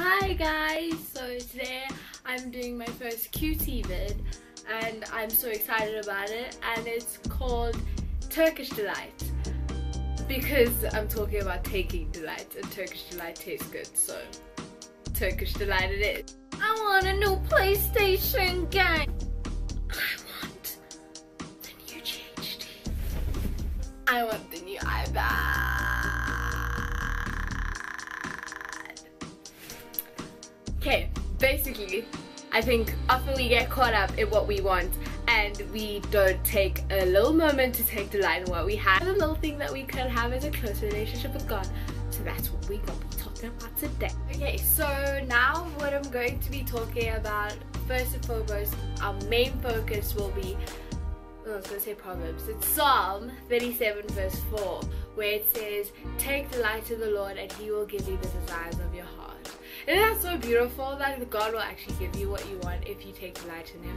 Hi guys, so today I'm doing my first QT vid and I'm so excited about it, and it's called Turkish Delight because I'm talking about taking delight and Turkish Delight tastes good, so Turkish Delight it is. I want a new PlayStation game. I want the new GHD. I want the new iPad. Okay, basically, I think often we get caught up in what we want and we don't take a little moment to take delight in what we have. The little thing that we could have is a close relationship with God. So that's what we're going to be talking about today. Okay, so now what I'm going to be talking about, first and foremost, our main focus will be, I was going to say Proverbs, it's Psalm 37 verse 4, where it says, "Take delight in the Lord and He will give you the desires of your heart." Isn't that so beautiful that God will actually give you what you want if you take delight in Him?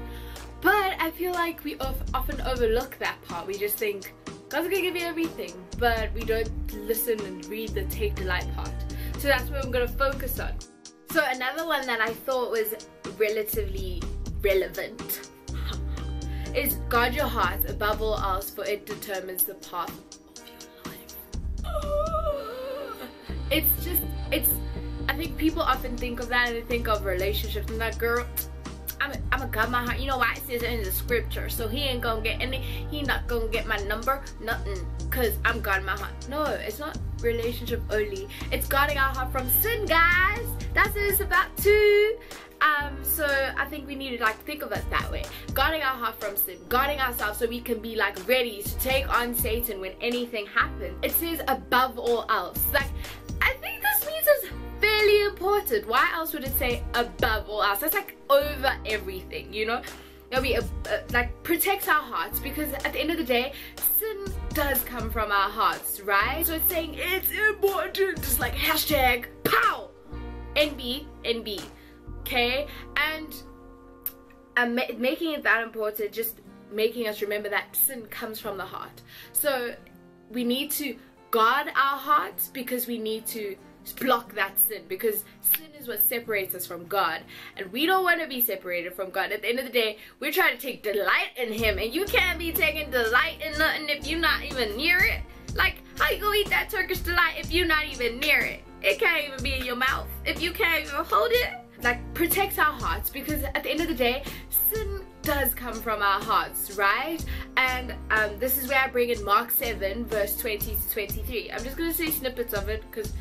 But I feel like we often overlook that part. We just think God's gonna give you everything, but we don't listen and read the take delight part. So that's what I'm gonna focus on. So another one that I thought was relatively relevant is guard your heart above all else, for it determines the path of your life. I think people often think of that and they think of relationships and that, girl, I'm a guard my heart. You know why? It says it in the scripture. So he ain't gonna get any, he not gonna get my number, nothing, cause I'm guarding my heart. No, it's not relationship only. It's guarding our heart from sin, guys. That's what it's about too. So I think we need to think of it that way. Guarding our heart from sin, guarding ourselves so we can be ready to take on Satan when anything happens. It says above all else. I think this means it's fairly important. Why else would it say above all else? That's over everything, you know? That we protects our hearts, because at the end of the day, sin does come from our hearts, right? So it's saying it's important, just hashtag pow, NB, okay? And making it that important, just making us remember that sin comes from the heart. So we need to guard our hearts because we need to block that sin, because sin is what separates us from God, and we don't want to be separated from God. At the end of the day, we're trying to take delight in Him, and you can't be taking delight in nothing if you're not even near it. How you gonna eat that Turkish delight if you're not even near it? It can't even be in your mouth if you can't even hold it. Protects our hearts, because at the end of the day, sin does come from our hearts, right? And this is where I bring in Mark 7 verse 20 to 23. I'm just gonna say snippets of it because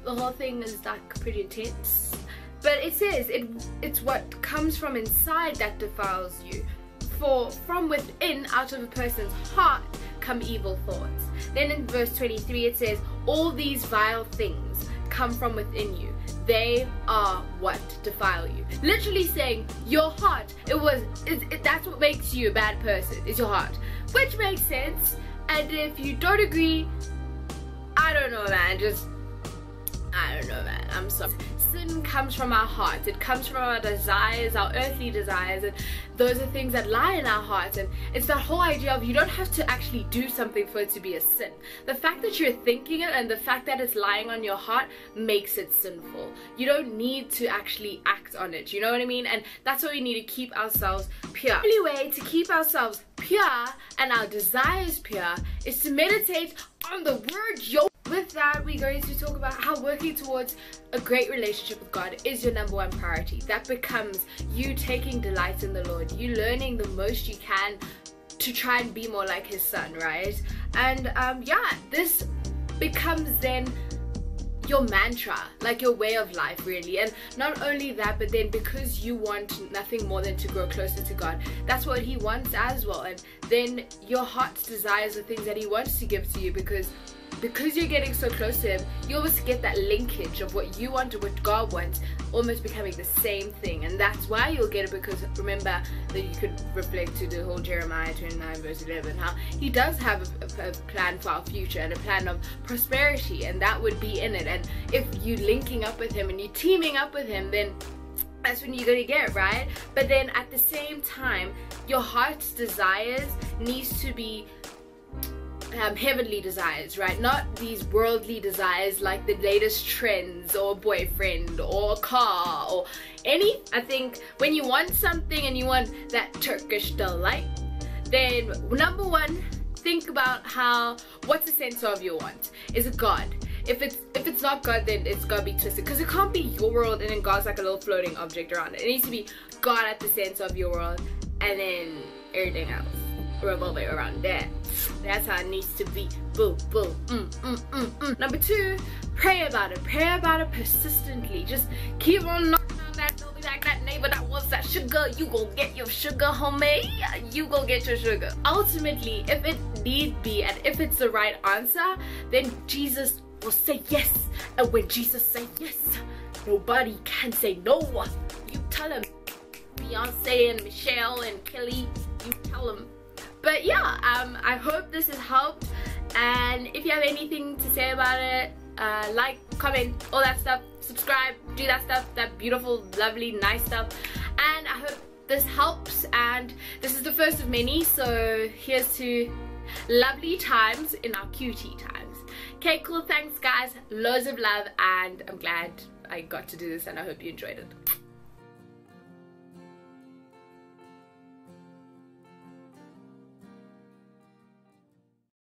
the whole thing is pretty intense. But it says it's what comes from inside that defiles you. For from within, out of a person's heart, come evil thoughts. Then in verse 23 it says, all these vile things come from within you. They are what defile you. Literally saying your heart, that's what makes you a bad person, is your heart. Which makes sense. And if you don't agree, I don't know, man. I'm sorry. Sin comes from our hearts. It comes from our desires, our earthly desires, and those are things that lie in our hearts. And it's that whole idea of you don't have to actually do something for it to be a sin. The fact that you're thinking it and the fact that it's lying on your heart makes it sinful. You don't need to actually act on it, you know what I mean? And that's why we need to keep ourselves pure. The only way to keep ourselves pure and our desires pure is to meditate on the word, yo. With that, we're going to talk about how working towards a great relationship with God is your #1 priority. That becomes you taking delight in the Lord, you learning the most you can to try and be more like His Son, right? And yeah, this becomes then your mantra, your way of life, really. And not only that, but then because you want nothing more than to grow closer to God, that's what He wants as well. And then your heart's desires are things that He wants to give to you, because you're getting so close to Him, you almost get that linkage of what you want and what God wants almost becoming the same thing. And that's why you'll get it, because remember that you could reflect to the whole Jeremiah 29 verse 11, how He does have a plan for our future and a plan of prosperity, and that would be in it. And if you're linking up with Him and you're teaming up with Him, then that's when you're gonna get it, right? But then at the same time, your heart's desires needs to be heavenly desires, right? Not these worldly desires like the latest trends or a boyfriend or a car or any. I think when you want something and you want that Turkish delight, then number one, think about what's the center of your want. Is it God? If it's not God, then it's gotta be twisted, because it can't be your world and then God's like a little floating object around it. It needs to be God at the center of your world, and then everything else revolve around that. That's how it needs to be. Boo, boo. Number two, pray about it. Pray about it persistently. Just keep on knocking on that door, be like that neighbor that wants that sugar. You gon' get your sugar, homie. You gon' get your sugar. Ultimately, if it need be and if it's the right answer, then Jesus will say yes. And when Jesus says yes, nobody can say no. You tell him. Beyonce and Michelle and Kelly, you tell them. But yeah, I hope this has helped, and if you have anything to say about it, like, comment, all that stuff, subscribe, do that stuff, that beautiful, lovely, nice stuff. And I hope this helps, and this is the first of many, so here's to lovely times in our cutie times. Okay, cool, thanks guys, loads of love, and I'm glad I got to do this, and I hope you enjoyed it.